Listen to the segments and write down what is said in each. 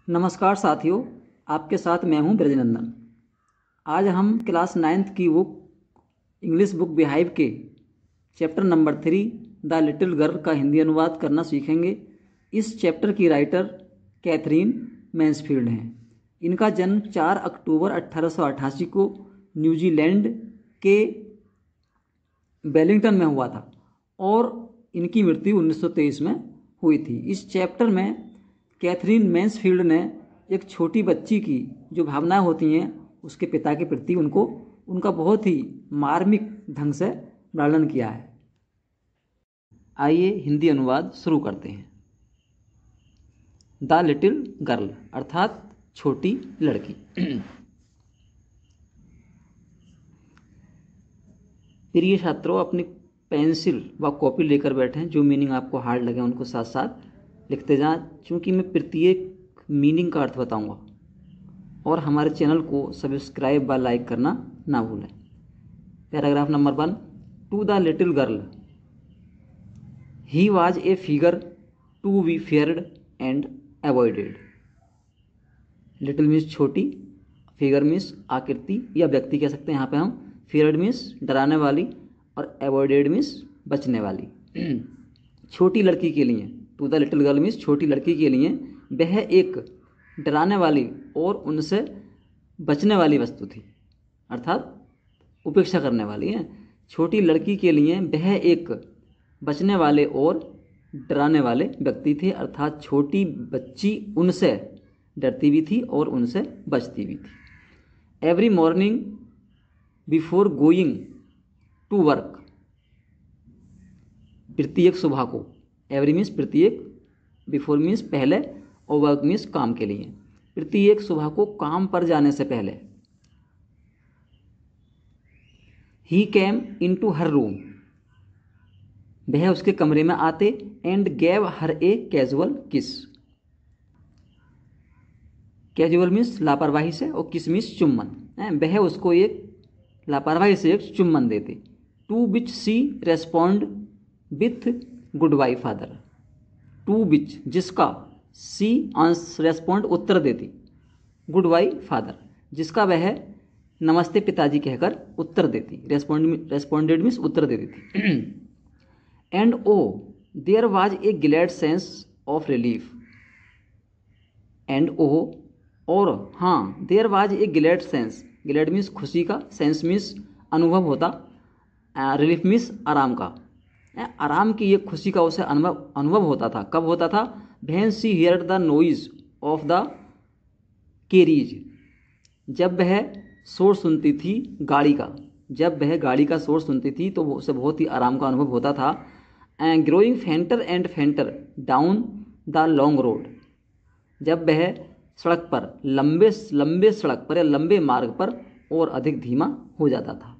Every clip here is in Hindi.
नमस्कार साथियों, आपके साथ मैं हूं ब्रजनंदन। आज हम क्लास 9th की बुक इंग्लिश बुक बिहाइव के chapter number 3 the little girl का हिंदी अनुवाद करना सीखेंगे। इस चैप्टर की राइटर कैथरीन मैन्सफील्ड हैं। इनका जन्म 4 अक्टूबर 1888 को न्यूजीलैंड के वेलिंगटन में हुआ था और इनकी मृत्यु 1923 में हुई थी। इस चैप्टर में कैथरीन मैन्सफील्ड ने एक छोटी बच्ची की जो भावनाएं होती हैं उसके पिता के प्रति उनका बहुत ही मार्मिक ढंग से वर्णन किया है। आइए हिंदी अनुवाद शुरू करते हैं। द लिटिल गर्ल अर्थात छोटी लड़की। प्रिय छात्रों, अपनी पेंसिल व कॉपी लेकर बैठें। जो मीनिंग आपको हार्ड लगे उनको साथ साथ लिखते जाएं, क्योंकि मैं प्रत्येक मीनिंग का अर्थ बताऊंगा। और हमारे चैनल को सब्सक्राइब व लाइक करना ना भूलें। Paragraph number 1। To the little girl, he was a figure to be feared and avoided. Little means छोटी, फिगर मीन्स आकृति या व्यक्ति कह सकते हैं यहाँ पे हम। फेयर्ड मीन्स डराने वाली और अवॉइडेड मीन्स बचने वाली। छोटी लड़की के लिए, to the little girl means छोटी लड़की के लिए वह एक डराने वाली और उनसे बचने वाली वस्तु थी, अर्थात उपेक्षा करने वाली है। छोटी लड़की के लिए वह एक बचने वाले और डराने वाले व्यक्ति थे, अर्थात छोटी बच्ची उनसे डरती भी थी और उनसे बचती भी थी। Every morning before going to work, प्रत्येक सुबह को। एवरी मीन्स प्रत्येक, बिफोर मीन्स पहले और वर्क मीन्स काम के लिए। प्रत्येक सुबह को काम पर जाने से पहले। ही केम इन टू हर रूम, वह उसके कमरे में आते। And gave her a casual किस। कैजुअल मीन्स लापरवाही से और किस मीन्स चुम्बन। वह उसको एक लापरवाही से एक चुम्बन देते। To which she respond with good bye father. To which जिसका, सी रेस्पॉन्ड उत्तर देती, गुड बाई फादर जिसका वह नमस्ते पिताजी कहकर उत्तर देती। रेस्पॉन्डेड मीन्स उत्तर देती थी। And oh there was a glad sense of relief. And oh और हाँ, there was a glad sense. Glad means खुशी का, सेंस मीन्स अनुभव होता, रिलीफ मीन्स आराम का। आराम की एक खुशी का उसे अनुभव होता था। कब होता था? When she heard the noise of the carriage, जब वह शोर सुनती थी गाड़ी का। जब वह गाड़ी का शोर सुनती थी तो उसे बहुत ही आराम का अनुभव होता था। Growing फेंटर and फेंटर down the long road, जब वह सड़क पर लंबे सड़क पर या लंबे मार्ग पर और अधिक धीमा हो जाता था।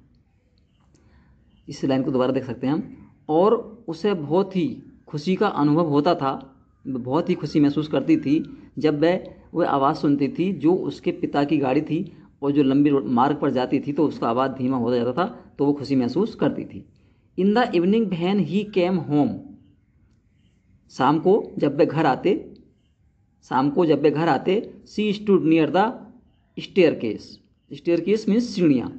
इस लाइन को दोबारा देख सकते हैं हम। और उसे बहुत ही खुशी का अनुभव होता था, बहुत ही खुशी महसूस करती थी जब वह आवाज़ सुनती थी जो उसके पिता की गाड़ी थी और जो लंबी मार्ग पर जाती थी तो उसका आवाज़ धीमा हो जाता था तो वो खुशी महसूस करती थी। इन the evening when he came home, शाम को जब वे घर आते, सी stood near the staircase. Staircase means सीढ़ियाँ।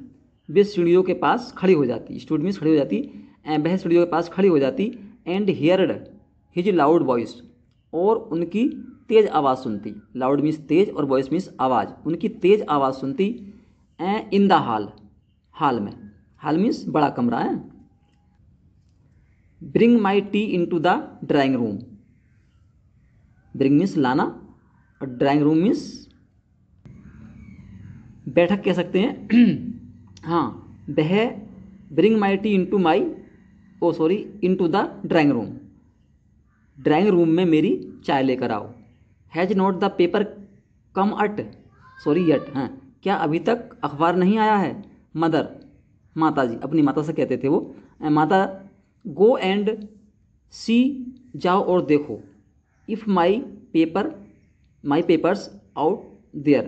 वे सीढ़ियों के पास खड़ी हो जाती। स्टूड मीन्स खड़ी हो जाती। वह सीढ़ियों के पास खड़ी हो जाती। And heard his loud voice, और उनकी तेज आवाज़ सुनती। लाउड मीन्स तेज और वॉइस मीन्स आवाज़। उनकी तेज आवाज़ सुनती। इन द हाल में। हाल मीन्स बड़ा कमरा है। Bring my tea in to the drawing room. Bring means लाना और ड्राइंग रूम मीन्स बैठक कह सकते हैं। हाँ, वह bring my tea in to the drawing room, drawing room में मेरी चाय लेकर आओ। Has not the paper come yet, हाँ, क्या अभी तक अखबार नहीं आया है? मदर, माता जी, अपनी माता से कहते थे वो। माता, गो एंड सी, जाओ और देखो। If my papers out there,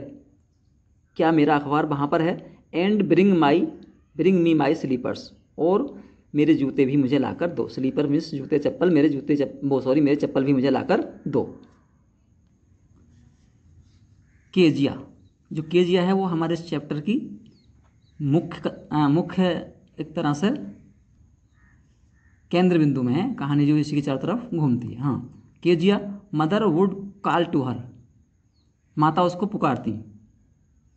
क्या मेरा अखबार वहाँ पर है? And bring me my slippers, और मेरे जूते भी मुझे लाकर दो। स्लीपर मीन्स जूते चप्पल, मेरे चप्पल भी मुझे लाकर दो। केजिया, जो केजिया है वो हमारे इस चैप्टर की मुख्य एक तरह से केंद्र बिंदु में है, कहानी जो इसी के चारों तरफ घूमती है। हाँ, Kezia mother would call to her, माता उसको पुकारती।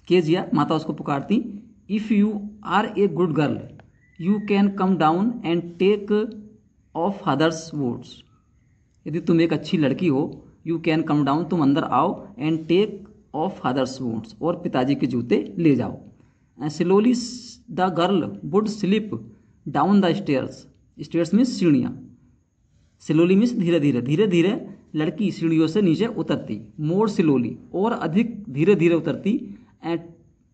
केजिया माता उसको पुकारती, if you are a good girl you can come down and take off father's woods, यदि तुम एक अच्छी लड़की हो, यू कैन कम डाउन, तुम अंदर आओ, and take off father's woods, और पिताजी के जूते ले जाओ। Slowly the girl would slip down the stairs, stairs means सीढ़ियाँ, स्लोली मीन्स धीरे धीरे, धीरे धीरे लड़की सीढ़ियों से नीचे उतरती, मोर स्लोली, और अधिक धीरे धीरे उतरती, and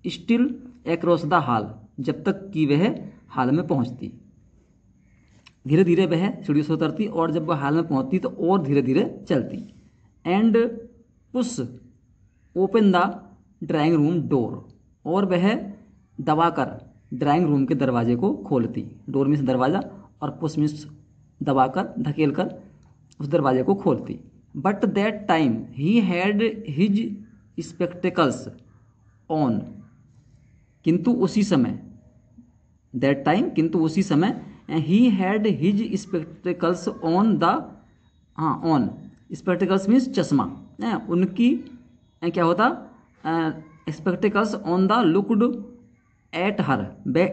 still across the hall, जब तक कि वह हॉल में पहुंचती। धीरे धीरे वह सीढ़ियों से उतरती और जब वह हॉल में पहुंचती तो और धीरे धीरे चलती। And push open the drawing room door, और वह दबाकर ड्राइंग रूम के दरवाजे को खोलती। डोर मीन्स दरवाज़ा और पुश मीन्स दबाकर, धकेलकर उस दरवाजे को खोलती। But that time he had his spectacles on, किंतु उसी समय, दैट टाइम किंतु उसी समय, he had his spectacles on the, हाँ ऑन, स्पेक्टिकल्स मीन्स चश्मा, उनकी क्या होता, spectacles on the looked at her, वे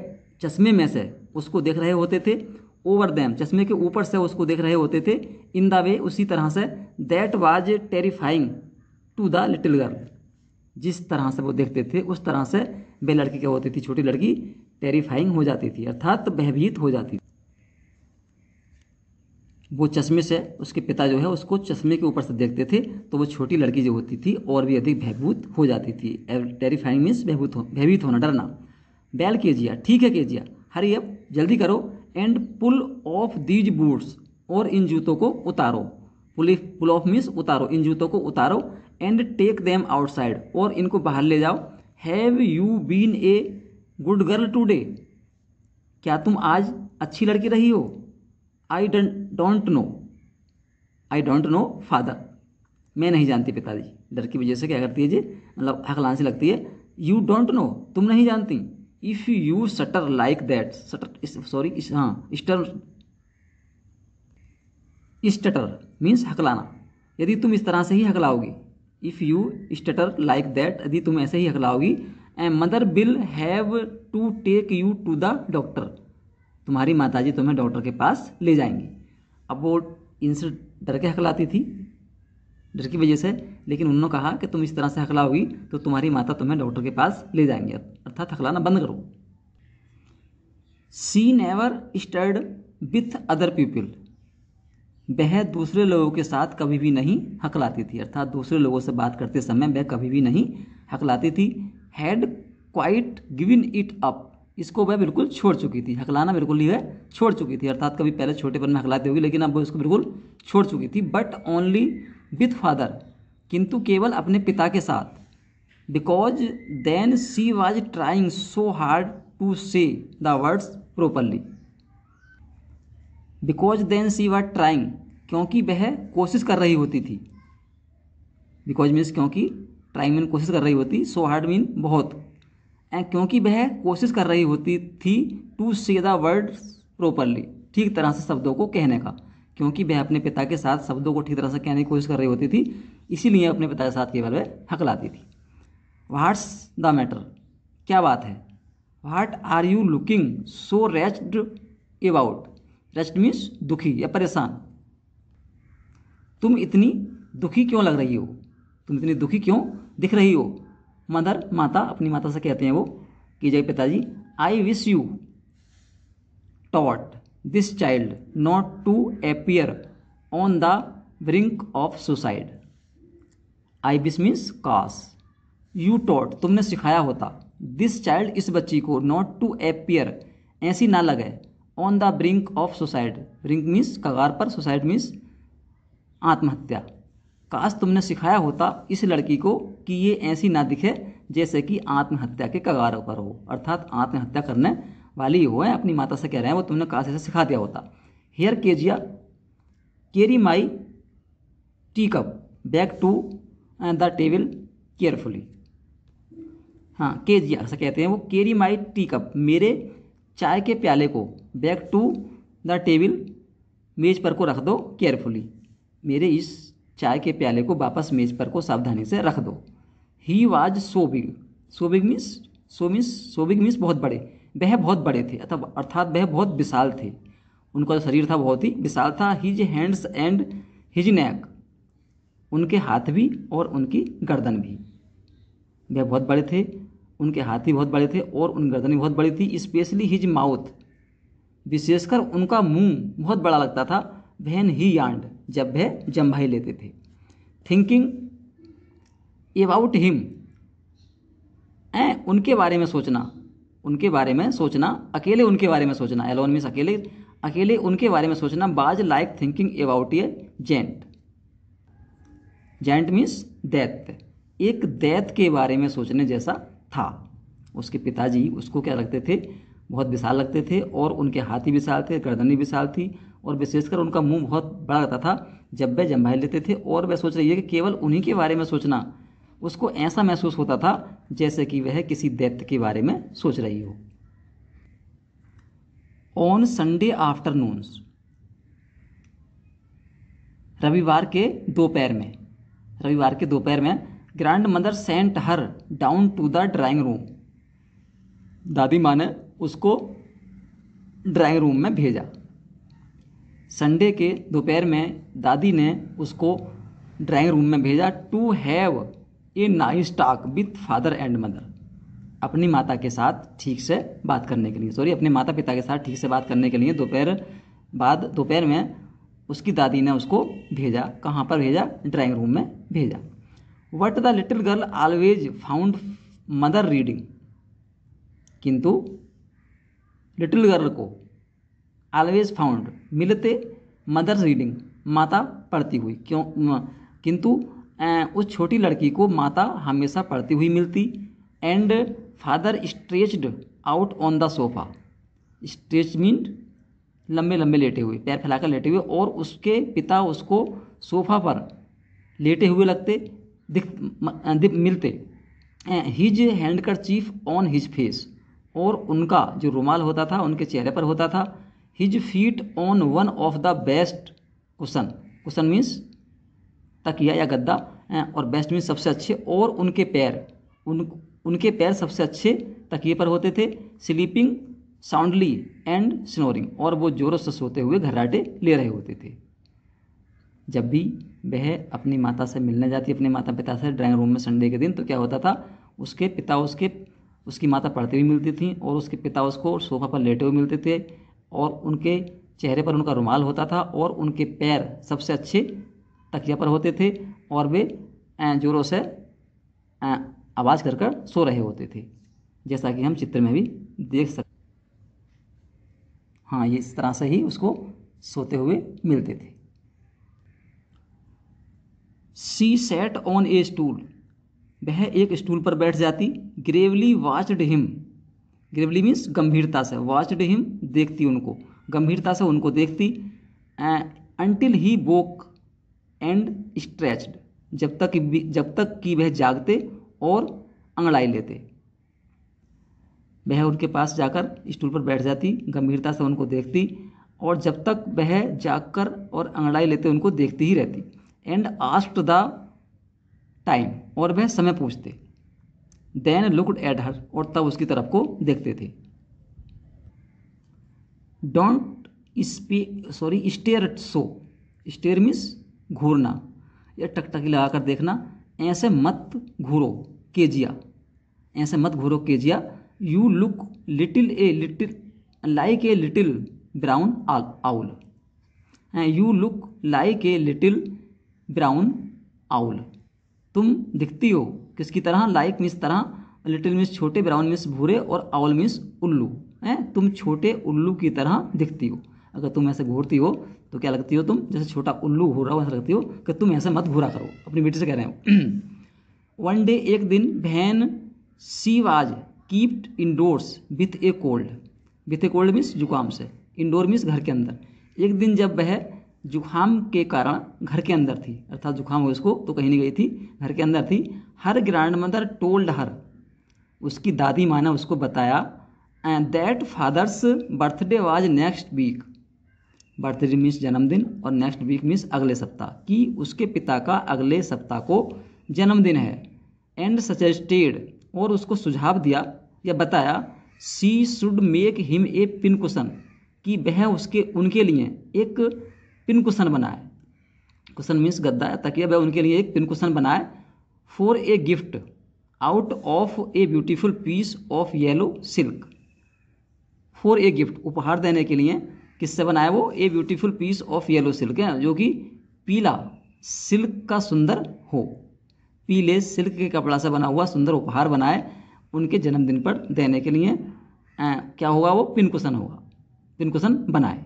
चश्मे में से उसको देख रहे होते थे, ओवर दैम, चश्मे के ऊपर से उसको देख रहे होते थे, इन द वे, उसी तरह से, that was terrifying to the little girl, जिस तरह से वो देखते थे उस तरह से वे लड़की क्या होती थी, छोटी लड़की टेरिफाइंग हो जाती थी, अर्थात भयभीत हो जाती थी। वो चश्मे से, उसके पिता जो है उसको चश्मे के ऊपर से देखते थे तो वो छोटी लड़की जो होती थी और भी अधिक भयभूत हो जाती थी। टेरिफाइंग मीन्स भयभीत होना, डरना। बैल केजिया, ठीक है केजिया, हरी अप, जल्दी करो, and pull off these boots, और इन जूतों को उतारो, पुल ऑफ मीन्स उतारो, इन जूतों को उतारो, एंड टेक देम आउटसाइड, और इनको बाहर ले जाओ। Have you been a good girl today, क्या तुम आज अच्छी लड़की रही हो। I don't know, I don't know father, मैं नहीं जानती पिताजी, डर की वजह से क्या करती है जी, मतलब हकलान से लगती है। यू डोंट नो, तुम नहीं जानती। If you stutter like that, stutter sorry, हाँ स्टटर मीन्स हकलाना, यदि तुम इस तरह से ही हकलाओगी। If you stutter like that, यदि तुम ऐसे ही हकलाओगी। And mother will have to take you to the doctor, तुम्हारी माताजी तुम्हें डॉक्टर के पास ले जाएंगी। अब वो इनसे डर के हकलाती थी, डर की वजह से, लेकिन उन्होंने कहा कि तुम इस तरह से हकलाओगी तो तुम्हारी माता तुम्हें डॉक्टर के पास ले जाएंगे, अर्थात हकलाना बंद करो। She never stirred with other people, वह दूसरे लोगों के साथ कभी भी नहीं हकलाती थी, अर्थात दूसरे लोगों से बात करते समय वह कभी भी नहीं हकलाती थी। Had quite given it up, इसको वह बिल्कुल छोड़ चुकी थी, हकलाना बिल्कुल ही वह छोड़ चुकी थी, अर्थात कभी पहले छोटेपन में हकलाती होगी लेकिन अब वो इसको बिल्कुल छोड़ चुकी थी। बट ओनली विथ फादर, किंतु केवल अपने पिता के साथ। Because then she was trying so hard to say the words properly, because then she was trying, क्योंकि वह कोशिश कर रही होती थी। बिकॉज मीन्स क्योंकि, ट्राइंग मीन कोशिश कर रही होती, सो हार्ड मीन बहुत, क्योंकि वह कोशिश कर रही होती थी to say the words properly, ठीक तरह से शब्दों को कहने का, क्योंकि वह अपने पिता के साथ शब्दों को ठीक तरह से कहने की कोशिश कर रही होती थी, इसीलिए अपने पिता के साथ केवल वह हकलाती थी। व्हाट्स द मैटर, क्या बात है। What are you looking so stressed about, stressed means दुखी या परेशान, तुम इतनी दुखी क्यों लग रही हो, तुम इतनी दुखी क्यों दिख रही हो। मदर, माता, अपनी माता से कहते हैं वो कि जय पिताजी, I wish you taught this child not to appear on the brink of suicide. I wish means काश, यू टॉट तुमने सिखाया होता, दिस चाइल्ड इस बच्ची को, नॉट टू अपीयर ऐसी ना लगे, on the brink of suicide, brink means कगार पर, सुसाइड मीन्स आत्महत्या। काश तुमने सिखाया होता इस लड़की को कि ये ऐसी ना दिखे जैसे कि आत्महत्या के कगार पर हो, अर्थात आत्महत्या करने वाली हो है, अपनी माता से कह रहे हैं वो, तुमने काश ऐसे सिखा दिया होता। Here Kezia carry my tea cup back to the table carefully, हाँ केजिया ऐसा कहते हैं वो, कैरी माई टी कप, मेरे चाय के प्याले को, बैक टू द टेबल, मेज पर को रख दो, केयरफुली, मेरे इस चाय के प्याले को वापस मेज पर को सावधानी से रख दो। He was so big, so big means बहुत बड़े, वह बहुत बड़े थे अर्थात वह बहुत विशाल थे, उनका जो शरीर था बहुत ही विशाल था। His hands and his neck, उनके हाथ भी और उनकी गर्दन भी, वह बहुत बड़े थे, उनके हाथ भी बहुत बड़े थे और उनकी गर्दन भी बहुत बड़ी थी। स्पेशली हिज माउथ, विशेषकर उनका मुंह बहुत बड़ा लगता था। व्हेन ही यार्नड, जब वह जम्भाई लेते थे। थिंकिंग अबाउट हिम, उनके बारे में सोचना, अकेले उनके बारे में सोचना, एलोन मीन्स अकेले उनके बारे में सोचना। Was like thinking about a giant, giant means दैत्य, एक दैत्य के बारे में सोचने जैसा था। उसके पिताजी उसको क्या लगते थे, बहुत विशाल लगते थे और उनके हाथ ही विशाल थे, गर्दन भी विशाल थी और विशेषकर उनका मुंह बहुत बड़ा लगता था जब वह जम्भाई लेते थे। और वह सोच रही है कि केवल उन्हीं के बारे में सोचना, उसको ऐसा महसूस होता था जैसे कि वह किसी दैत्य के बारे में सोच रही हो। ऑन संडे आफ्टरनून्स, रविवार के दोपहर में grandmother sent her down to the drawing room, दादी माँ ने उसको ड्राइंग रूम में भेजा। संडे के दोपहर में दादी ने उसको ड्राइंग रूम में भेजा। To have a nice talk with father and mother, अपनी माता के साथ ठीक से बात करने के लिए, अपने माता पिता के साथ ठीक से बात करने के लिए दोपहर में उसकी दादी ने उसको भेजा। कहाँ पर भेजा? ड्राइंग रूम में भेजा। What the little girl always found mother reading, किंतु लिटिल गर्ल को ऑलवेज फाउंड मिलते मदर रीडिंग, माता पढ़ती हुई, किंतु उस छोटी लड़की को माता हमेशा पढ़ती हुई मिलती। And father stretched out on the sofa, stretch mean लंबे लंबे लेटे हुए, पैर फैलाकर लेटे हुए, और उसके पिता उसको सोफा पर लेटे हुए मिलते। His handkerchief on his face, और उनका जो रुमाल होता था उनके चेहरे पर होता था। His feet on one of the best cushion means तकिया या गद्दा, और बेस्ट मीन्स सबसे अच्छे, और उनके पैर सबसे अच्छे तकिए पर होते थे। स्लीपिंग साउंडली एंड स्नोरिंग, और वो जोरों से सोते हुए घर्राटे ले रहे होते थे। जब भी वह अपनी माता से मिलने जाती, अपने माता पिता से ड्राइंग रूम में संडे के दिन, तो क्या होता था, उसके पिता उसकी माता पढ़ती हुई मिलती थी और उसके पिता उसको सोफा पर लेटे हुए मिलते थे, और उनके चेहरे पर उनका रुमाल होता था, और उनके पैर सबसे अच्छे तकिया पर होते थे, और वे जोरों से आवाज़ कर सो रहे होते थे, जैसा कि हम चित्र में भी देख सकते। हाँ, ये इस तरह से ही उसको सोते हुए मिलते थे। She sat on A stool, वह एक स्टूल पर बैठ जाती। Gravely watched him, Gravely means गंभीरता से, वॉच्ड हिम देखती उनको, गंभीरता से उनको देखती। Until he woke and stretched, जब तक कि वह जागते और अंगड़ाई लेते। वह उनके पास जाकर स्टूल पर बैठ जाती, गंभीरता से उनको देखती, और जब तक वह जागकर और अंगड़ाई लेते उनको देखती ही रहती। एंड आस्क्ड द टाइम, और वह समय पूछते। देन लुक्ड एट हर, और तब उसकी तरफ को देखते थे। Don't stare so, stare means घूरना या टकटकी लगाकर देखना। ऐसे मत घूरो केजिया, ऐसे मत घूरो Kezia. You look like a little brown owl, you look like a little brown owl, तुम दिखती हो किसकी तरह? लाइक मीन्स तरह, लिटिल मीन्स छोटे, ब्राउन मीन्स भूरे, और आउल मीन्स उल्लू, तुम छोटे उल्लू की तरह दिखती हो। अगर तुम ऐसे घूरती हो तो क्या लगती हो तुम? जैसे छोटा उल्लू घूर रहा हो ऐसा लगती हो, कि तुम ऐसे मत घूरा करो। अपनी बेटी से कह रहे हो। वन डे, एक दिन, when she was kept indoors with a cold means जुकाम से, इंडोर मीन्स घर के अंदर। एक दिन जब वह जुकाम के कारण घर के अंदर थी, अर्थात जुकाम हो उसको तो कहीं नहीं गई थी, घर के अंदर थी। Her grandmother told her, उसकी दादी माँ ने उसको बताया and that father's birthday was next week, birthday means जन्मदिन और नेक्स्ट वीक मीन्स अगले सप्ताह, कि उसके पिता का अगले सप्ताह को जन्मदिन है। एंड सजेस्टेड, और उसको सुझाव दिया या बताया, she should make him a pin cushion, कि वह उनके लिए एक पिन कुशन बनाए। कुशन मीन्स गद्दा या तकिया, वह उनके लिए एक पिन कुशन बनाए। For a gift out of a beautiful piece of yellow silk, for a gift, उपहार देने के लिए किससे बनाया वो, a beautiful piece of yellow silk है, जो कि पीला सिल्क का सुंदर हो, पीले सिल्क के कपड़ा से बना हुआ सुंदर उपहार बनाए उनके जन्मदिन पर देने के लिए। क्या होगा वो, पिन कुशन होगा, पिन कुशन बनाए।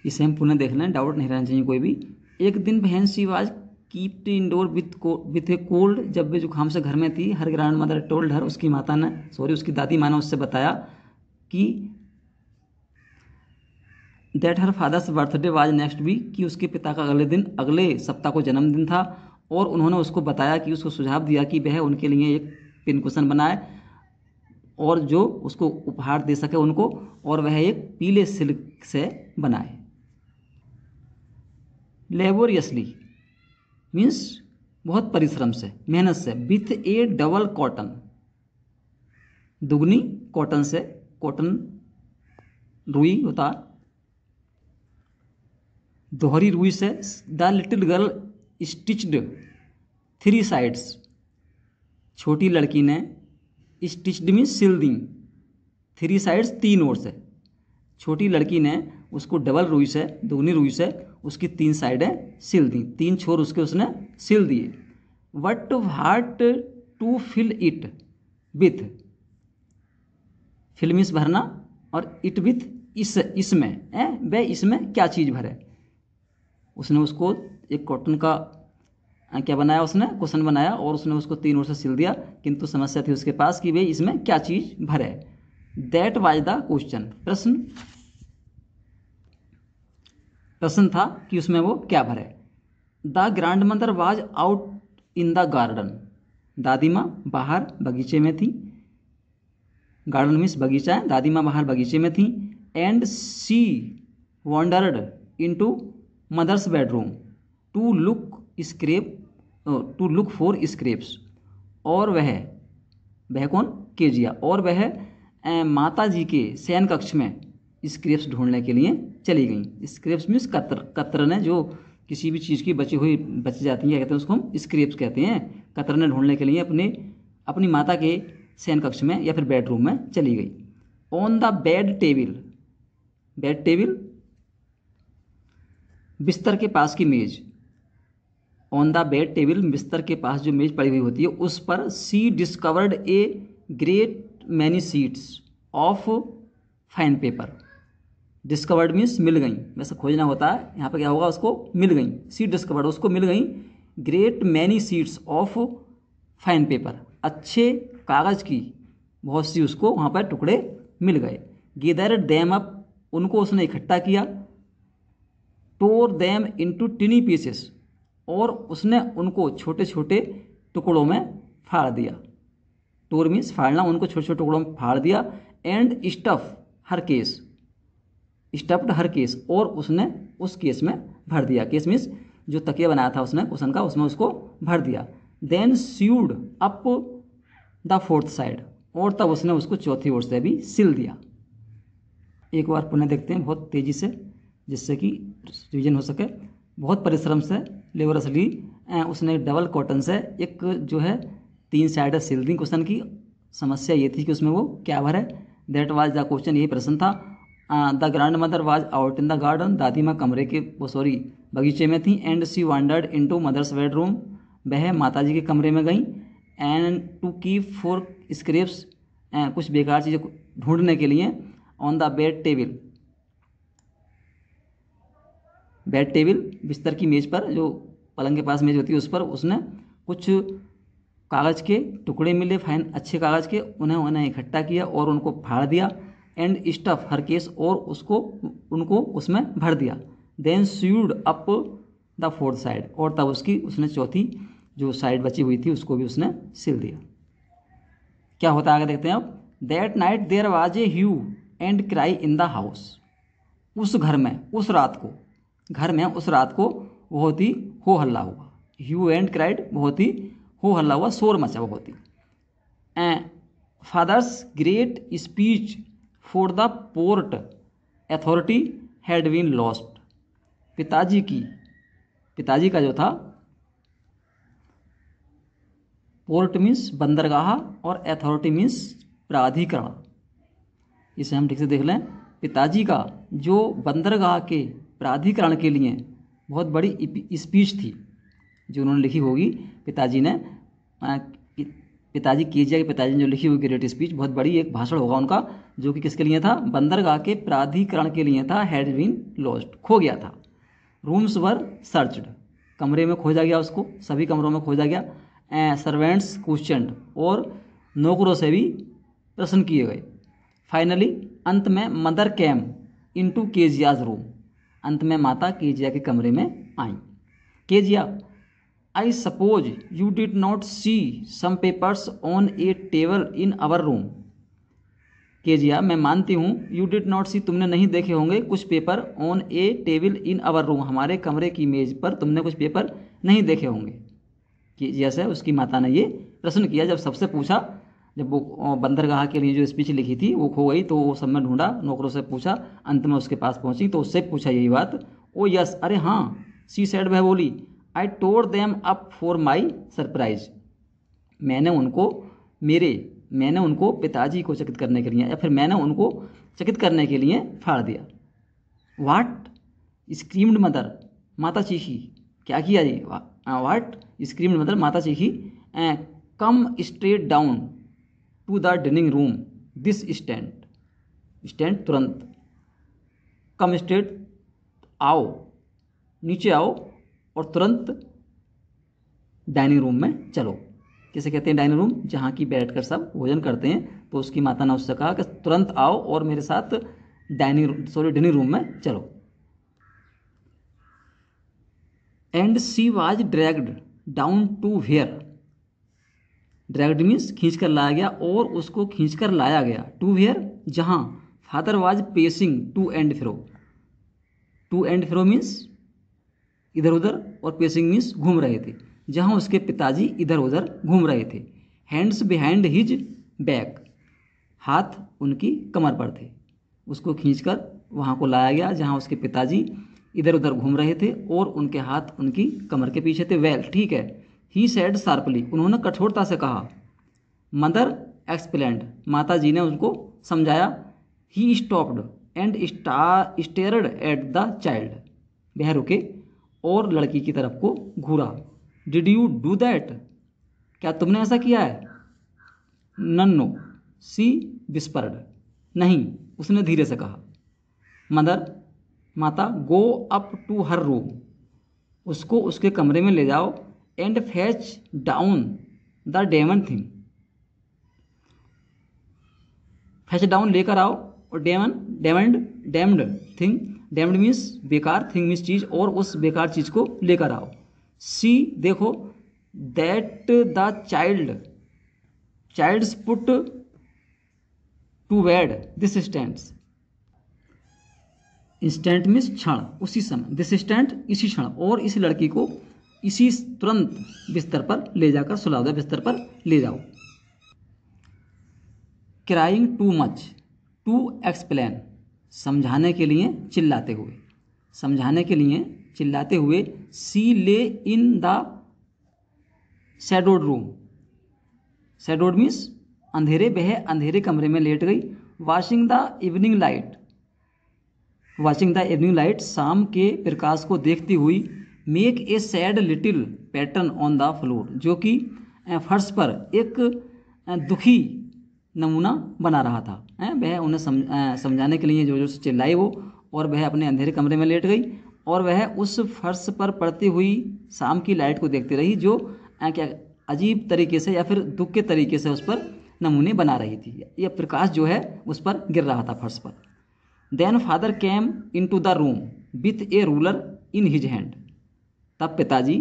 इसे हम पुनः देख लें, डाउट नहीं रहना चाहिए कोई भी। एक दिन बहन she was kept indoor with a cold, जब वे जुकाम से घर में थी, her grandmother told her, उसकी दादी माँ ने उससे बताया कि that her father's birthday was next week, कि उसके पिता का अगले सप्ताह को जन्मदिन था, और उन्होंने उसको बताया कि उसको सुझाव दिया कि वह उनके लिए एक पिन कुशन बनाए और जो उसको उपहार दे सके उनको, और वह एक पीले सिल्क से बनाए। लेबोरियसली मीन्स बहुत परिश्रम से, मेहनत से। विथ ए डबल कॉटन, दुगनी कॉटन से, कॉटन रुई होता, दोहरी रुई से। The little girl stitched 3 sides, छोटी लड़की ने स्टिच्ड मीन्स सिल दी, 3 साइड्स 3 ओर से, छोटी लड़की ने उसको डबल रुई से, दोगुनी रुई से उसकी 3 साइडें सिल दी, 3 छोर उसने सिल दिए। What hard to fill it with, fill means भरना, और इट विथ इसमें, वह इसमें क्या चीज़ भरे। उसने उसको एक कॉटन का क्या बनाया, उसने कुशन बनाया और उसने उसको 3 ओर से सिल दिया, किंतु समस्या थी उसके पास कि वे इसमें क्या चीज़ भरे। दैट वाज द क्वेश्चन, प्रश्न था कि उसमें वो क्या भरे। The grandmother was out in the garden, दादी माँ बाहर बगीचे में थी, गार्डन मीन्स बगीचा है, दादी माँ बाहर बगीचे में थी। And she wandered into mother's bedroom to look for scraps, और वह कौन, केजिया, और वह माता जी के शयन कक्ष में स्क्रेप्स ढूंढने के लिए चली गई। स्क्रेप्स मीन्स कतरने, जो किसी भी चीज़ की बच जाती है, कहते हैं उसको हम स्क्रेप्स कहते हैं। कतरने ढूंढने के लिए अपनी माता के शयन कक्ष में या फिर बेडरूम में चली गई। ऑन द बेड टेबल बिस्तर के पास की मेज, ऑन द बेड टेबल बिस्तर के पास जो मेज पड़ी हुई होती है उस पर she discovered a great many sheets of fine paper. Discovered means मिल गई, वैसे खोजना होता है, यहाँ पर क्या होगा, उसको मिल गई, सी डिस्कवर्ड उसको मिल गई, great many sheets of fine paper, अच्छे कागज़ की बहुत सी उसको वहाँ पर टुकड़े मिल गए। गैदर्ड देम अप, उनको उसने इकट्ठा किया। टोर देम इनटू टिनी पीसेस, और उसने उनको छोटे छोटे टुकड़ों में फाड़ दिया। टोर मीन्स फाड़ना, उनको छोटे छोटे टुकड़ों में फाड़ दिया। एंड स्टफ्ड हर केस, और उसने उस केस में भर दिया। केस मीन्स जो तकिया बनाया था उसने कुशन का, उसमें उसको भर दिया। Then sewed up the 4th side, और तब उसने उसको चौथी ओर से भी सिल दिया। एक बार पुनः देखते हैं बहुत तेज़ी से, जिससे कि रिवीजन हो सके। बहुत परिश्रम से, लेबरसली, उसने डबल कॉटन से एक जो है 3 साइड सिल दी कुशन की। समस्या ये थी कि उसमें वो क्या भरे, दैट वाज द क्वेश्चन, यही प्रश्न था। The grandmother was out in the garden, दादी माँ बगीचे में थी। And she wandered into mother's bedroom, वह माता जी के कमरे में गई। And to keep for scraps, कुछ बेकार चीज़ें ढूंढने के लिए। ऑन द बेड टेबल बिस्तर की मेज पर, जो पलंग के पास मेज होती है उस पर उसने कुछ कागज़ के टुकड़े मिले, फाइन अच्छे कागज़ के, उन्हें इकट्ठा किया और उनको फाड़ दिया। एंड स्टफ हर केस, और उनको उसमें भर दिया। Then sewed up the 4th side, और तब उसने चौथी जो साइड बची हुई थी उसको भी उसने सिल दिया। क्या होता है आगे देखते हैं अब। That night there was a hue and cry in the house. उस घर में उस रात को, घर में उस रात को बहुत ही हो हल्ला हुआ। ह्यू एंड क्राइड बहुत ही हो हल्ला हुआ, शोर मचा बहुत ही। Father's great speech for the port authority had been lost. पिताजी का जो था, पोर्ट मीन्स बंदरगाह और अथॉरिटी मीन्स प्राधिकरण, इसे हम ठीक से देख लें। पिताजी का जो बंदरगाह के प्राधिकरण के लिए बहुत बड़ी स्पीच थी जो उन्होंने लिखी होगी, पिताजी ने, पिताजी केजिया के पिताजी ने जो लिखी हुई ग्रेट स्पीच, बहुत बड़ी एक भाषण होगा उनका, जो कि किसके लिए था, बंदरगाह के प्राधिकरण के लिए था। हैड बीन लॉस्ट, खो गया था। रूम्स वर सर्च्ड, कमरे में खोजा गया उसको, सभी कमरों में खोजा गया। सर्वेंट्स क्वेश्चनड, और नौकरों से भी प्रश्न किए गए। फाइनली, अंत में mother came into Kezia's room, अंत में माता केजिया के कमरे में आई। Kezia, I suppose you did not see some papers on a table in our room. Kezia, मैं मानती हूँ, यू डिड नॉट सी, तुमने नहीं देखे होंगे कुछ paper, on a table in our room, हमारे कमरे की मेज पर तुमने कुछ पेपर नहीं देखे होंगे। केजिया से उसकी माता ने ये प्रश्न किया, जब सबसे पूछा, जब वो बंदरगाह के लिए जो स्पीच लिखी थी वो खो गई, तो वो सब में ढूंढा, नौकरों से पूछा, अंत में उसके पास पहुंची तो उससे पूछा यही बात। ओ यस, अरे हाँ, सी सेड, वह बोली, I tore them up for my surprise, मैंने उनको पिताजी को चकित करने के लिए, या फिर मैंने उनको चकित करने के लिए फाड़ दिया। वाट स्क्रीम्ड मदर, माता चीखी, क्या किया जी, वाट स्क्रीम्ड मदर, माता चीखी। Come straight down to the dining room, this stand तुरंत, कम स्ट्रेट, आओ, नीचे आओ और तुरंत डाइनिंग रूम में चलो। किसे कहते हैं डाइनिंग रूम, जहाँ की बैठकर सब भोजन करते हैं। तो उसकी माता ने उससे कहा कि तुरंत आओ और मेरे साथ डाइनिंग रूम में चलो। And she was dragged down to where, dragged means खींच कर लाया गया, और उसको खींच कर लाया गया टू वेयर, जहाँ father was pacing to and fro means इधर उधर, और पेसिंग मीन्स घूम रहे थे, जहाँ उसके पिताजी इधर उधर घूम रहे थे। हैंड्स बिहाइंड हिज बैक, हाथ उनकी कमर पर थे, उसको खींचकर वहाँ को लाया गया जहाँ उसके पिताजी इधर उधर घूम रहे थे और उनके हाथ उनकी कमर के पीछे थे। वेल, ठीक है, ही सेड शार्पली, उन्होंने कठोरता से कहा। मदर एक्सप्लेन्ड, माता जी ने उनको समझाया। He stopped and stared at the child, वह रुके और लड़की की तरफ को घूरा। डिड यू डू दैट, क्या तुमने ऐसा किया है। नन्नो, सी विस्पर्ड, नहीं, उसने धीरे से कहा। मदर, माता, go up to her room, उसको उसके कमरे में ले जाओ। And fetch down the damned thing, fetch down लेकर आओ, और डैम्ड थिंग, डैम्ड मीन्स बेकार, थिंग मीन्स चीज, और उस बेकार चीज को लेकर आओ। सी, देखो, that the child's put to bed this instant, instant means क्षण, उसी समय, दिस स्टैंड इसी क्षण, और इस लड़की को इसी तुरंत बिस्तर पर ले जाकर सुला दो, बिस्तर पर ले जाओ। Crying too much to explain, समझाने के लिए चिल्लाते हुए, she lay in the shadowed room, shadowed means अंधेरे, वह अंधेरे कमरे में लेट गई। वाचिंग द इवनिंग लाइट, शाम के प्रकाश को देखती हुई। Make a sad little pattern on the floor, जो कि फर्श पर एक दुखी नमूना बना रहा था। वह उन्हें समझाने के लिए जोर जोर से चिल्लाई वो, और वह अपने अंधेरे कमरे में लेट गई और वह उस फर्श पर पड़ती हुई शाम की लाइट को देखती रही, जो क्या अजीब तरीके से या फिर दुख के तरीके से उस पर नमूने बना रही थी। यह प्रकाश जो है उस पर गिर रहा था फर्श पर। Then father came in to the room with a ruler in his hand, तब पिताजी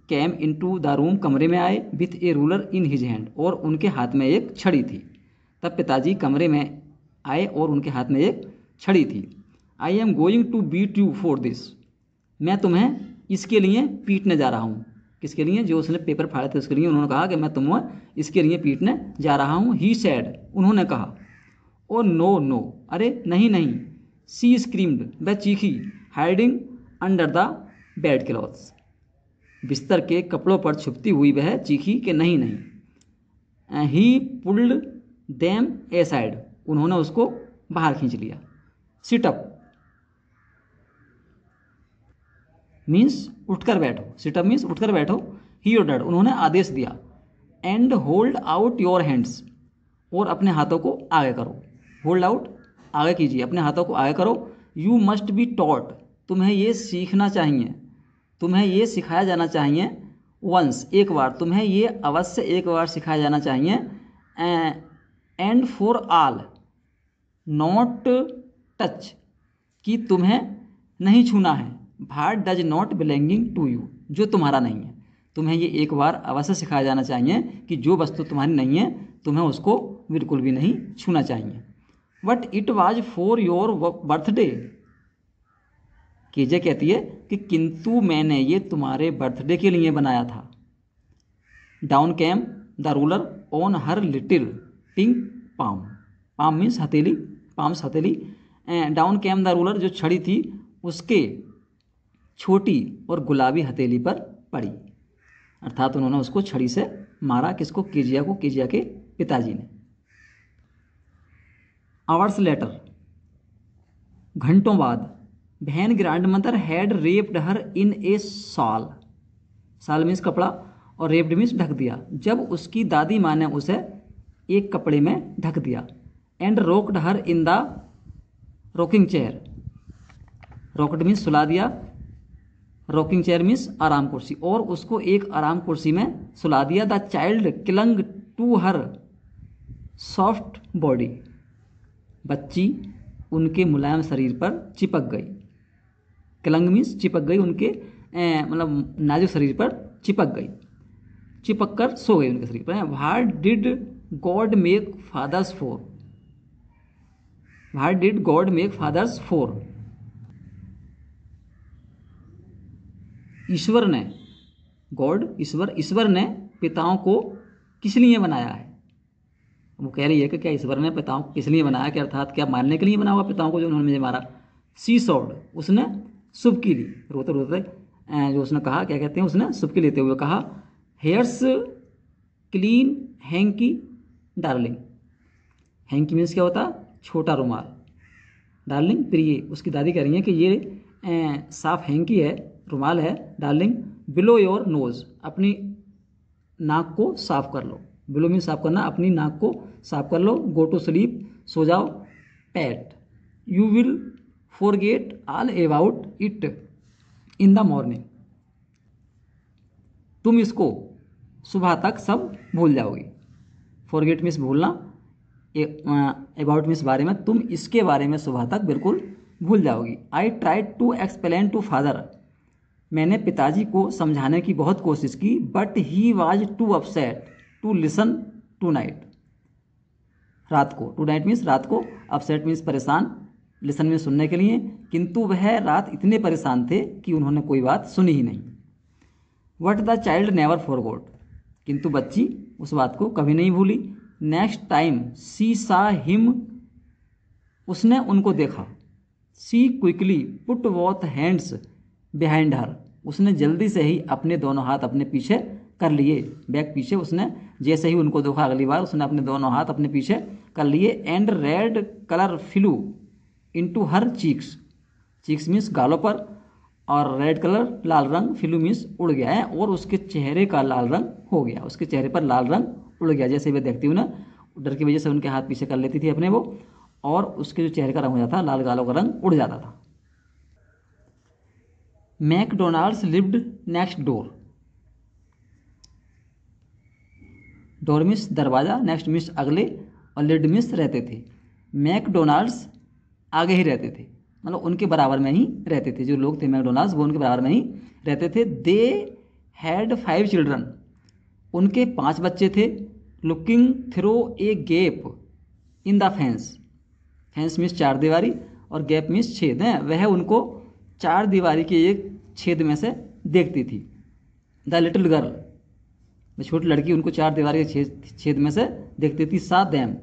came in to the room, कमरे में आए, with a ruler in his hand, और उनके हाथ में एक छड़ी थी। तब पिताजी कमरे में आए और उनके हाथ में एक छड़ी थी। I am going to beat you for this, मैं तुम्हें इसके लिए पीटने जा रहा हूँ। किसके लिए? जो उसने पेपर फाड़े थे उसके लिए। उन्होंने कहा कि मैं तुम्हें इसके लिए पीटने जा रहा हूँ। ही सैड, उन्होंने कहा। ओ नो नो, अरे नहीं नहीं। सी स्क्रीम्ड, वह चीखी। Hiding under the bed clothes, बिस्तर के कपड़ों पर छुपती हुई वह चीखी कि नहीं नहीं। ही पुल्ड देम ए साइड, उन्होंने उसको बाहर खींच लिया। सिट अप मीन्स उठकर बैठो, सिटअप मीन्स उठकर बैठो। ही ऑर्डर्ड, उन्होंने आदेश दिया। And hold out your hands, और अपने हाथों को आगे करो। होल्ड आउट, आगे कीजिए, अपने हाथों को आगे करो। यू मस्ट बी टॉट, तुम्हें ये सीखना चाहिए, तुम्हें ये सिखाया जाना चाहिए। वंस, एक बार, तुम्हें ये अवश्य एक बार सिखाया जाना चाहिए। And for all, not touch, कि तुम्हें नहीं छूना है। What does not belonging to you, जो तुम्हारा नहीं है। तुम्हें ये एक बार अवश्य सिखाया जाना चाहिए कि जो वस्तु तुम्हारी नहीं है तुम्हें उसको बिल्कुल भी नहीं छूना चाहिए। But it was for your birthday, Kezia कहती है कि किंतु मैंने ये तुम्हारे बर्थडे के लिए बनाया था। Down came the ruler on her little pink palm, palm means हथेली, पाम्स हथेली। डाउन कैम द रूलर, जो छड़ी थी उसके छोटी और गुलाबी हथेली पर पड़ी, अर्थात उन्होंने उसको छड़ी से मारा। किसको? केजिया को, केजिया के पिताजी ने। आवर्स लेटर, घंटों बाद। When grand mother had wrapped her in a shawl, shawl means कपड़ा, और रेप्ड मीन्स ढक दिया, जब उसकी दादी माँ ने उसे एक कपड़े में ढक दिया। And rocked her in the rocking chair, rocked means सुला दिया, रॉकिंग चेयर मीन्स आराम कुर्सी, और उसको एक आराम कुर्सी में सुला दिया। The child clung to her soft body, बच्ची उनके मुलायम शरीर पर चिपक गई। क्लंग मीन्स चिपक गई, उनके मतलब नाजुक शरीर पर चिपक गई, चिपक कर सो गई उनके शरीर पर। What did God make fathers for, what did God make fathers for, ईश्वर ने, गॉड ईश्वर, ईश्वर ने पिताओं को किस लिए बनाया है। वो कह रही है कि क्या ईश्वर ने पिताओं को किस लिए बनाया, कि अर्थात क्या मारने के लिए बना हुआ पिताओं को जो उन्होंने मुझे मारा। सी सॉर्ड, उसने सुबकी ली, रोते रोते जो उसने कहा, क्या कहते हैं, उसने सुबकी लेते हुए कहा। Hairs clean hanky darling, hanky means क्या होता? छोटा रुमाल। डार्लिंग प्रिय, उसकी दादी कह रही है कि ये साफ हैंकी है, रुमाल है। डार्लिंग बिलो योर नोज, अपनी नाक को साफ कर लो। बिलो मीन साफ करना, अपनी नाक को साफ कर लो। गो टू स्लीप, सो जाओ। PAT, you will forget all about it in the morning, तुम इसको सुबह तक सब भूल जाओगी। फॉरगेट मीन्स भूलना, अबाउट मीन्स बारे में, तुम इसके बारे में सुबह तक बिल्कुल भूल जाओगी। I tried to explain to father, मैंने पिताजी को समझाने की बहुत कोशिश की। But he was too upset to listen tonight, रात को, टू नाइट मीन्स रात को, अपसेट मीन्स परेशान, लिसन में सुनने के लिए, किंतु वह रात इतने परेशान थे कि उन्होंने कोई बात सुनी ही नहीं। What the child never forgot, किंतु बच्ची उस बात को कभी नहीं भूली। नेक्स्ट टाइम सी सा हिम, उसने उनको देखा। She quickly put both hands behind her, उसने जल्दी से ही अपने दोनों हाथ अपने पीछे कर लिए, बैक पीछे। उसने जैसे ही उनको देखा अगली बार, उसने अपने दोनों हाथ अपने पीछे कर लिए। And red colour flu into her cheeks, cheeks means गालों पर, और रेड कलर लाल रंग, फ्लू मीन्स उड़ गया है, और उसके चेहरे का लाल रंग हो गया, उसके चेहरे पर लाल रंग उड़ गया। जैसे वे देखती हूँ ना, डर की वजह से उनके हाथ पीछे कर लेती थी अपने वो, और उसके जो चेहरे का रंग हो जाता, लाल गालों का रंग उड़ जाता था। McDonald's lived next door, door means दरवाज़ा, नेक्स्ट मीन्स अगले, और लिव्ड मीन्स रहते थे। मैकडोनाल्ड्स आगे ही रहते थे, मतलब उनके बराबर में ही रहते थे। जो लोग थे मैकडोनाल्ड्स वो उनके बराबर में ही रहते थे। दे हैड 5 चिल्ड्रन, उनके 5 बच्चे थे। Looking through a gap in the fence, fence means चार दीवारी और गैप मीन्स छेद है, वह उनको चार दीवारी के एक छेद में से देखती थी। द लिटिल गर्ल, छोटी लड़की उनको चार दीवारी के छेद में से देखती थी। सा दैम,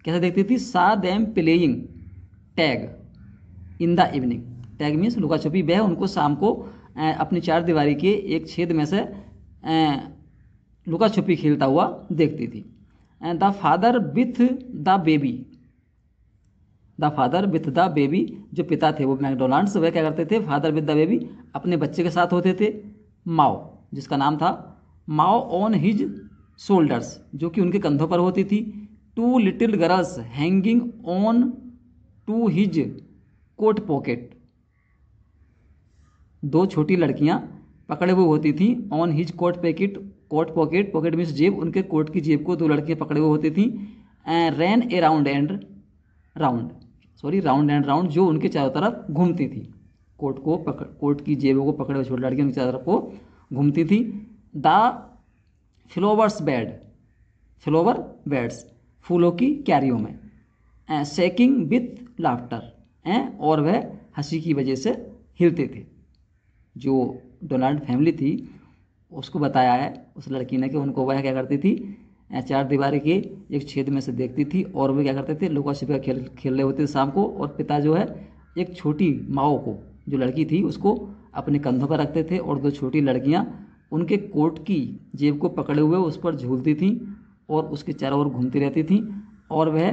कैसे देखती थी? Saw them playing tag in the evening, tag means लुका छुपी, वह उनको शाम को अपनी चार दीवारी के एक छेद में से लुका छुपी खेलता हुआ देखती थी। The father with the baby, the father with the baby, जो पिता थे वो मैकडोनाल्ड्स, वह क्या करते थे? फादर विथ द बेबी, अपने बच्चे के साथ होते थे। माओ, जिसका नाम था माओ, ऑन हिज शोल्डर्स, जो कि उनके कंधों पर होती थी। Two little girls hanging on to his coat pocket, दो छोटी लड़कियां पकड़े हुए होती थी on his coat pocket, coat pocket, pocket means जेब, उनके कोट की जेब को दो लड़कियां पकड़े हुए होती थी। Ran around and round, round and round, जो उनके चारों तरफ घूमती थी, कोट की जेबों को पकड़े हुए छोटी लड़कियां उनके चारों तरफ को घूमती थी। The flowers bed, flower beds, फूलों की क्यारियों में। शेकिंग विथ लाफ्टर, और वह हंसी की वजह से हिलते थे। जो डोनाल्ड फैमिली थी उसको बताया है उस लड़की ने कि उनको वह क्या करती थी? चार दीवारी के एक छेद में से देखती थी और वे क्या करते थे? लुका छिपा खेल रहे होते थे शाम को, और पिता जो है एक छोटी माओ को, जो लड़की थी, उसको अपने कंधों पर रखते थे और दो छोटी लड़कियां उनके कोट की जेब को पकड़े हुए उस पर झूलती थीं और उसके चारों ओर घूमती रहती थीं, और वह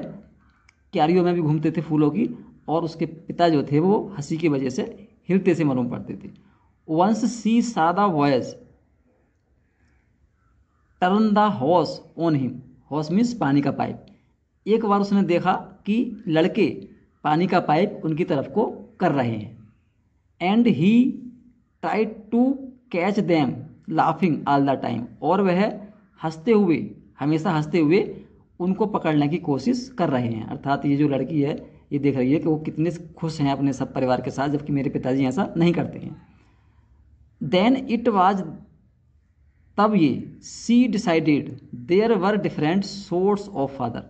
क्यारियों में भी घूमते थे फूलों की, और उसके पिता जो थे वो हंसी की वजह से हिलते से मालूम पड़ते थे। वंस सी सा the boys turn the house on him, house means पानी का पाइप। एक बार उसने देखा कि लड़के पानी का पाइप उनकी तरफ को कर रहे हैं। And he tried to catch them laughing all the time, और वह हंसते हुए, हमेशा हंसते हुए उनको पकड़ने की कोशिश कर रहे हैं। अर्थात ये जो लड़की है ये देख रही है कि वो कितने खुश हैं अपने सब परिवार के साथ, जबकि मेरे पिताजी ऐसा नहीं करते हैं। देन इट वाज, तब ये, she decided there were different sorts of father,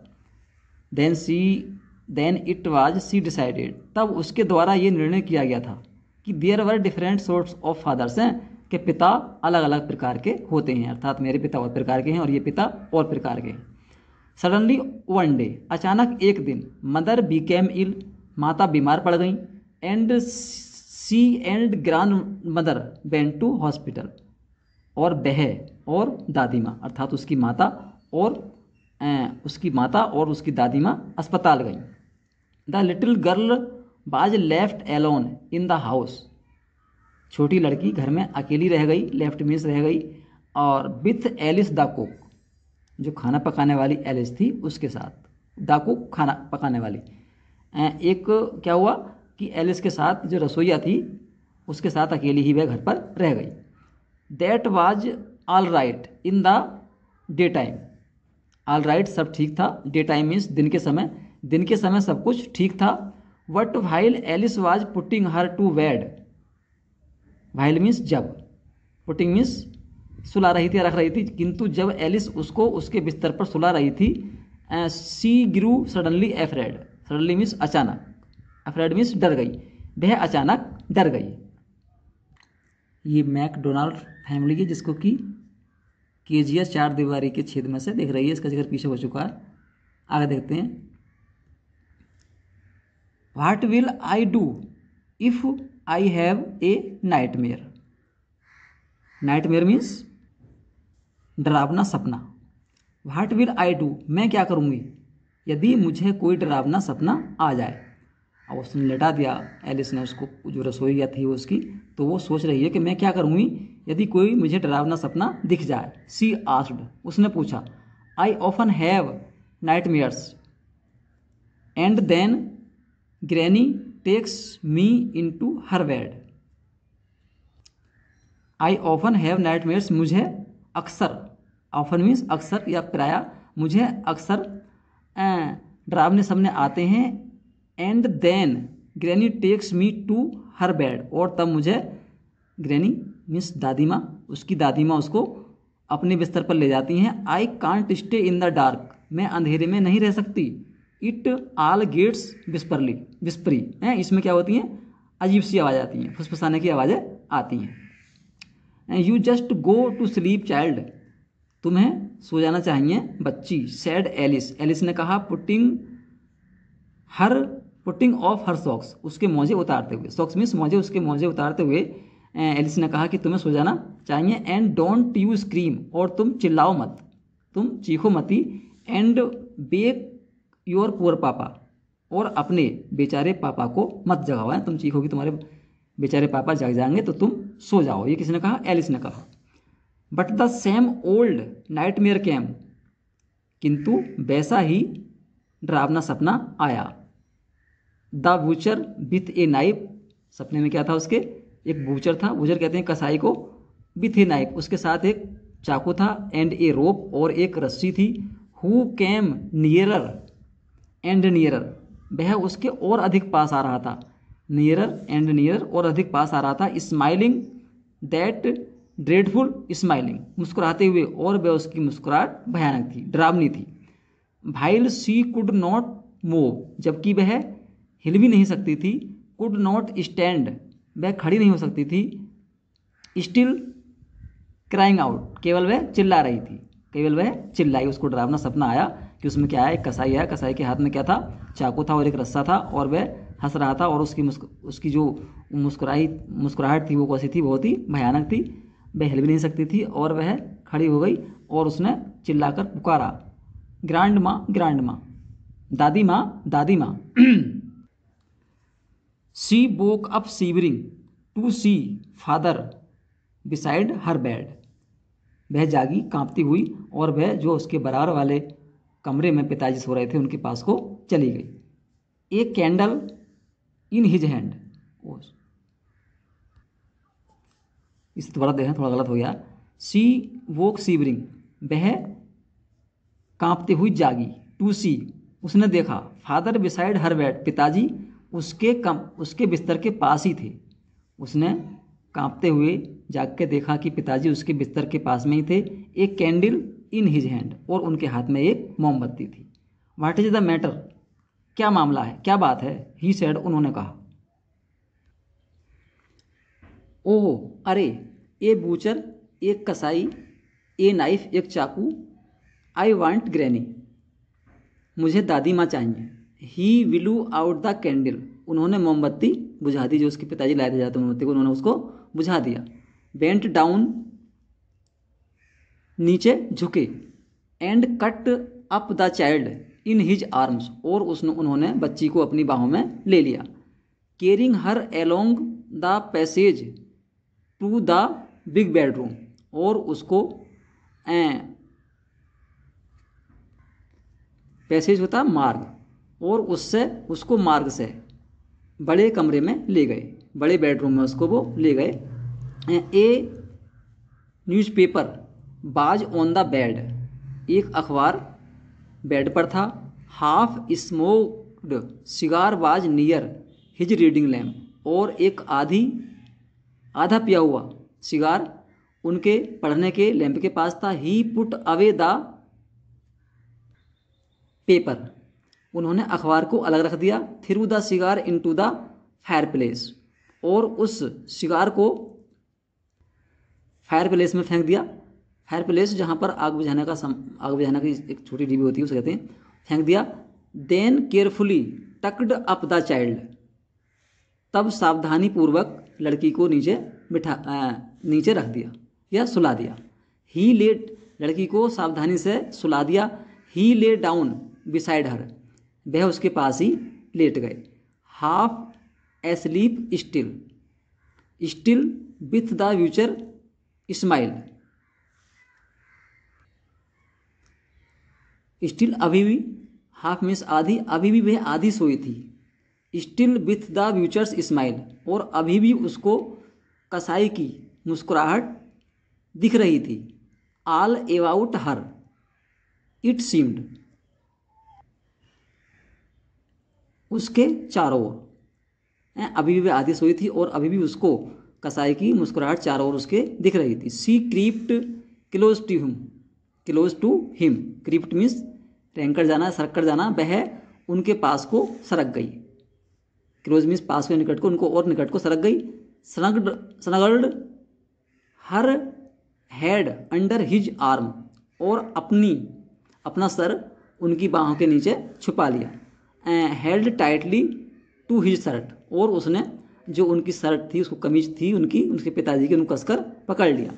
then it was she decided, तब उसके द्वारा ये निर्णय किया गया था कि there were different sorts of fathers हैं, कि पिता अलग अलग प्रकार के होते हैं। अर्थात मेरे पिता और प्रकार के हैं और ये पिता और प्रकार के हैं। सडनली वन डे, अचानक एक दिन, मदर बिकेम इल, माता बीमार पड़ गई। And she and grandmother went to hospital, और वह और दादी माँ, अर्थात उसकी माता और उसकी दादी माँ अस्पताल गई। The little girl was left alone in the house, छोटी लड़की घर में अकेली रह गई, लेफ्ट मीन्स रह गई, और विथ एलिस द कुक, जो खाना पकाने वाली एलिस थी उसके साथ, द कुक खाना पकाने वाली। एक क्या हुआ कि एलिस के साथ जो रसोईया थी उसके साथ अकेली ही वह घर पर रह गई। That was all right in the day time, all right सब ठीक था, डे टाइम मीन्स दिन के समय सब कुछ ठीक था। But while Alice was putting her to bed, while means जब, पुटिंग मीन्स सुला रही थी, रख रही थी, किंतु जब एलिस उसको उसके बिस्तर पर सुला रही थी, सी ग्रू सडनली एफ्रेड, सडनली मीन्स अचानक, अफ्रेड मीन्स डर गई, वह अचानक डर गई। ये मैकडोनाल्ड फैमिली है जिसको कि केजीएस चार दीवारी के छेद में से देख रही है, इसका जिक्र पीछे हो चुका है। आगे देखते हैं। What will I do if I have a nightmare, nightmare means डरावना सपना। व्हाट विल आई डू, मैं क्या करूँगी यदि मुझे कोई डरावना सपना आ जाए। अब उसने लेटा दिया एलिस ने उसको, जो रसोईया थी उसकी, तो वो सोच रही है कि मैं क्या करूँगी यदि कोई मुझे डरावना सपना दिख जाए। सी आस्क्ड, उसने पूछा, I often have nightmares and then granny takes me into her bed. I often have nightmares, मुझे अक्सर, ऑफन मीन्स अक्सर या प्राय, मुझे अक्सर डरावने सपने आते हैं। And then granny takes me to her bed, और तब मुझे, ग्रैनी मीन्स दादी माँ, उसकी दादी माँ उसको अपने बिस्तर पर ले जाती हैं। I can't stay in the dark, मैं अंधेरे में नहीं रह सकती। इट आल गेट्स विस्परी हैं, इसमें क्या होती हैं, अजीब सी आवाज़ आती हैं, फुसफुसाने की आवाज़ें आती हैं। You just go to sleep child, तुम्हें सो जाना चाहिए बच्ची। सैड एलिस, एलिस ने कहा। पुटिंग ऑफ हर सॉक्स, उसके मोजे उतारते हुए, सॉक्स मीन्स मोजे, उसके मोजे उतारते हुए एलिस ने कहा कि तुम्हें सो जाना चाहिए। एंड डोंट यू स्क्रीम, और तुम चिल्लाओ मत, तुम चीखो मती। एंड बेक योर पुअर पापा, और अपने बेचारे पापा को मत जगाओ, तुम चीखोगी तुम्हारे बेचारे पापा जग जाएंगे तो तुम सो जाओ, ये किसने कहा, एलिस ने कहा। But the same old nightmare came, किंतु वैसा ही डरावना सपना आया। The butcher with a knife, सपने में क्या था उसके, एक बूचर था, बूचर कहते हैं कसाई को, विथ ए नाइफ, उसके साथ एक चाकू था। एंड ए रोप, और एक रस्सी थी। Who came nearer and nearer, वह उसके और अधिक पास आ रहा था। नियरर एंड नियरर, और अधिक पास आ रहा था। स्माइलिंग दैट ड्रेडफुल स्माइलिंग, मुस्कुराते हुए, और वह उसकी मुस्कुराहट भयानक थी, डरावनी थी। भाइल शी कुड नॉट मूव, जबकि वह हिल भी नहीं सकती थी। कुड नॉट स्टैंड, वह खड़ी नहीं हो सकती थी। स्टिल क्राइंग आउट, केवल वह चिल्ला रही थी, केवल वह चिल्लाई। उसको डरावना सपना आया कि उसमें क्या है, एक कसाई है, कसाई के हाथ में क्या था, चाकू था और एक रस्सा था, और वह हंस रहा था, और उसकी जो मुस्कुराहट थी वो कैसी थी, बहुत ही भयानक थी। वह हिल भी नहीं सकती थी, और वह खड़ी हो गई, और उसने चिल्लाकर पुकारा, ग्रांड माँ, ग्रांड माँ, दादी माँ, दादी माँ। She woke up shivering to see father beside her bed, वह जागी कांपती हुई, और वह जो उसके बराबर वाले कमरे में पिताजी सो रहे थे उनके पास को चली गई। A candle in his hand, इस दोबारा देखें, थोड़ा गलत हो गया। सी वोक शिवरिंग, वह कांपती हुई जागी। टू सी, उसने देखा। फादर बिसाइड हर बेड, पिताजी उसके बिस्तर के पास ही थे। उसने कांपते हुए जाग के देखा कि पिताजी उसके बिस्तर के पास में ही थे। एक कैंडल इन हिज हैंड, और उनके हाथ में एक मोमबत्ती थी। व्हाट इज द मैटर, क्या मामला है, क्या बात है। ही सेड, उन्होंने कहा। ओह, अरे, ए बूचर, एक कसाई, ए नाइफ, एक चाकू, आई वांट ग्रैनी, मुझे दादी माँ चाहिए। ही विलू आउट द कैंडल, उन्होंने मोमबत्ती बुझा दी, जो उसके पिताजी लाए थे जाते मोमबत्ती को, उन्होंने उसको बुझा दिया। बेंट डाउन, नीचे झुके। And caught up the child in his arms, और उन्होंने बच्ची को अपनी बाहों में ले लिया। Carrying her along the passage to the big bedroom, और उसको पैसेज होता मार्ग, और उसको मार्ग से बड़े कमरे में ले गए, बड़े बेडरूम में उसको वो ले गए। ए न्यूज़पेपर बाज ऑन द बेड, एक अखबार बेड पर था। हाफ स्मोक्ड सिगार बाज नियर हिज रीडिंग लैम्प, और एक आधा पिया हुआ सिगार उनके पढ़ने के लैंप के पास था। ही पुट अवे द पेपर, उन्होंने अखबार को अलग रख दिया। Through the cigar into the fire place, और उस सिगार को फायर प्लेस में फेंक दिया। फायर प्लेस जहाँ पर आग बुझाने की एक छोटी डिब्बी होती है, उसे कहते हैं, फेंक दिया। Then carefully tucked up the child, तब सावधानी पूर्वक लड़की को नीचे रख दिया या सुला दिया। ही लेट, लड़की को सावधानी से सुला दिया। ही ले डाउन बिसाइड हर, वह उसके पास ही लेट गए। Half asleep still with the future smile, still अभी भी, हाफ मीन्स आधी, अभी भी वह आधी सोई थी। Still with the futures smile, और अभी भी उसको कसाई की मुस्कुराहट दिख रही थी। All about her it seemed, उसके चारों ओर, अभी भी वह आधी सोई थी और अभी भी उसको कसाई की मुस्कुराहट चारों ओर उसके दिख रही थी। सी क्रीप्ट क्लोज टू हिम, क्रीप्ट मीन्स रेंग कर जाना, सरक कर जाना। वह उनके पास को सरक गई। क्लोज मीन्स पास को, निकट को, उनको और निकट को सरक गई। Snuggled her head under his arm, और अपना सर उनकी बाहों के नीचे छुपा लिया। Held tightly to his shirt, और उसने जो उनकी शर्ट थी, उसको कमीज थी उनके पिताजी की, उनको कसकर पकड़ लिया।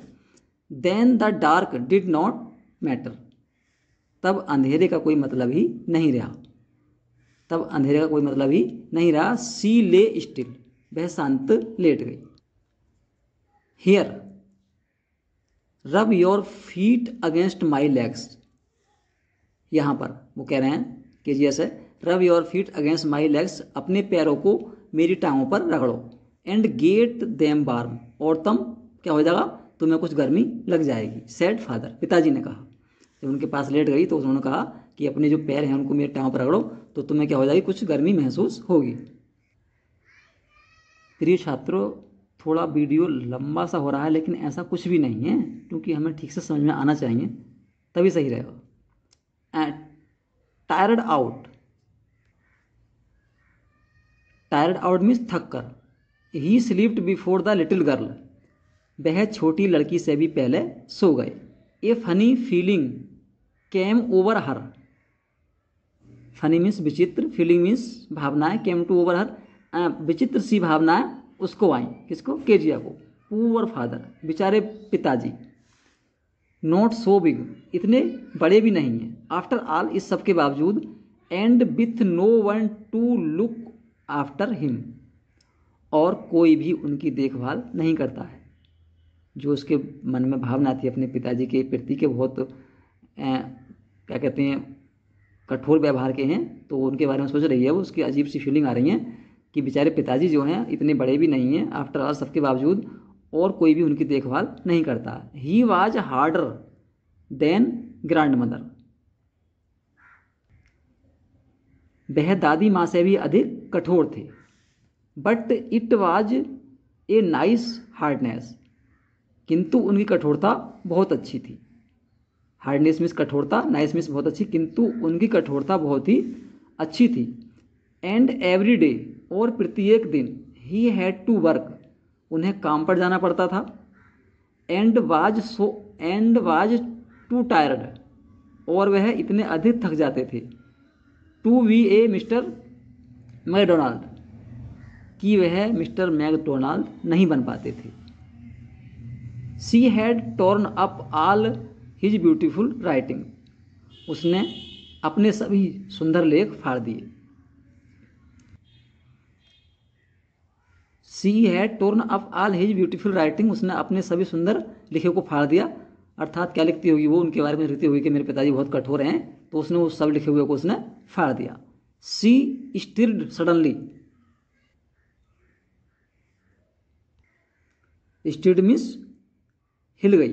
Then the dark did not matter, तब अंधेरे का कोई मतलब ही नहीं रहा। तब अंधेरे का कोई मतलब ही नहीं रहा। सी ले स्टिल, वह शांत लेट गई। Here rub your feet against my legs, यहाँ पर वो कह रहे हैं कि जैसे rub your feet against my legs, अपने पैरों को मेरी टांगों पर रगड़ो। एंड गेट देम वार्म, और तम क्या हो जाएगा, तुम्हें कुछ गर्मी लग जाएगी। सैड फादर, पिताजी ने कहा। जब उनके पास लेट गई तो उन्होंने कहा कि अपने जो पैर हैं उनको मेरी टांगों पर रगड़ो तो तुम्हें क्या हो जाएगी, कुछ गर्मी महसूस होगी। प्रिय छात्रों, थोड़ा वीडियो लंबा सा हो रहा है, लेकिन ऐसा कुछ भी नहीं है, क्योंकि हमें ठीक से समझ में आना चाहिए, तभी सही रहेगा। Tired out, tired out means थक कर। He slept before the little girl, वह छोटी लड़की से भी पहले सो गए। A funny feeling came over her, funny means विचित्र, फीलिंग मीन्स भावनाएं, केम टू ओवर हर, विचित्र सी भावनाएं उसको आई। किसको, केजिया को। पुअर फादर, बेचारे पिताजी। नॉट सो बिग, इतने बड़े भी नहीं हैं। आफ्टर ऑल, इस सब के बावजूद। And with no one to look after him, और कोई भी उनकी देखभाल नहीं करता है। जो उसके मन में भावना थी अपने पिताजी के प्रति के बहुत क्या कहते हैं, कठोर व्यवहार के हैं, तो उनके बारे में सोच रही है वो, उसकी अजीब सी फीलिंग आ रही है कि बेचारे पिताजी जो हैं इतने बड़े भी नहीं हैं, आफ्टर ऑल सबके बावजूद, और कोई भी उनकी देखभाल नहीं करता। He was harder than grand mother, वह दादी माँ से भी अधिक कठोर थे। But it was a nice hardness, किंतु उनकी कठोरता बहुत अच्छी थी। हार्डनेस मीन्स कठोरता, नाइस मीन्स बहुत अच्छी, किंतु उनकी कठोरता बहुत ही अच्छी थी। एंड एवरी डे, और प्रत्येक दिन। ही हैड टू वर्क, उन्हें काम पर जाना पड़ता था। एंड वाज टू टायर्ड, और वह इतने अधिक थक जाते थे। To be a Mister McDonald, कि वह मिस्टर मैकडोनाल्ड नहीं बन पाते थे। She had torn up all his beautiful writing, उसने अपने सभी सुंदर लेख फाड़ दिए। She had torn up all his beautiful writing, उसने अपने सभी सुंदर लिखे को फाड़ दिया। अर्थात क्या लिखती होगी वो, उनके बारे में लिखती होगी कि मेरे पिताजी बहुत कठोर हैं, तो उसने वो सब लिखे हुए को उसने फाड़ दिया। She stirred suddenly, stirred means हिल गई,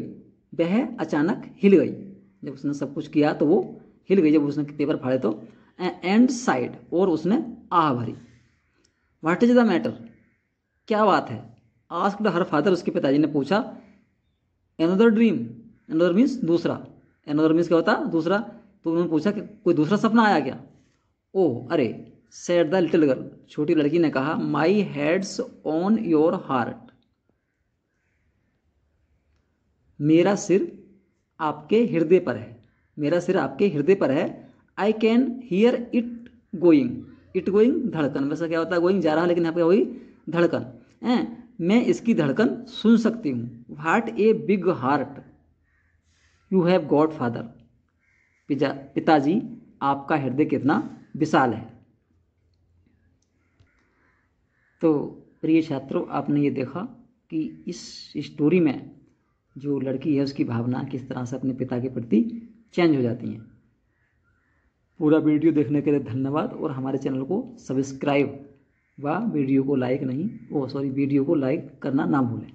वह अचानक हिल गई। जब उसने सब कुछ किया तो वो हिल गई, जब उसने पेपर फाड़े तो। एंड साइड, और उसने आह भरी। व्हाट इज द मैटर, क्या बात है। आस्क्ड हर फादर, उसके पिताजी ने पूछा। एनदर ड्रीम, एनदर मीन्स दूसरा, एनदर मीन्स क्या होता दूसरा, तो उन्होंने पूछा कि कोई दूसरा सपना आया क्या। ओह अरे, सेड द लिटिल गर्ल, छोटी लड़की ने कहा। माई हेड्स ऑन योर हार्ट, मेरा सिर आपके हृदय पर है, मेरा सिर आपके हृदय पर है। I can hear it going, it going धड़कन, वैसा क्या होता है गोइंग जा रहा, लेकिन यहाँ पे वही धड़कन है, मैं इसकी धड़कन सुन सकती हूँ। What a big heart you have got father, पिताजी आपका हृदय कितना विशाल है। तो प्रिय छात्रों, आपने ये देखा कि इस स्टोरी में जो लड़की है उसकी भावना किस तरह से अपने पिता के प्रति चेंज हो जाती हैं। पूरा वीडियो देखने के लिए धन्यवाद, और हमारे चैनल को सब्सक्राइब व वीडियो को लाइक करना ना भूलें।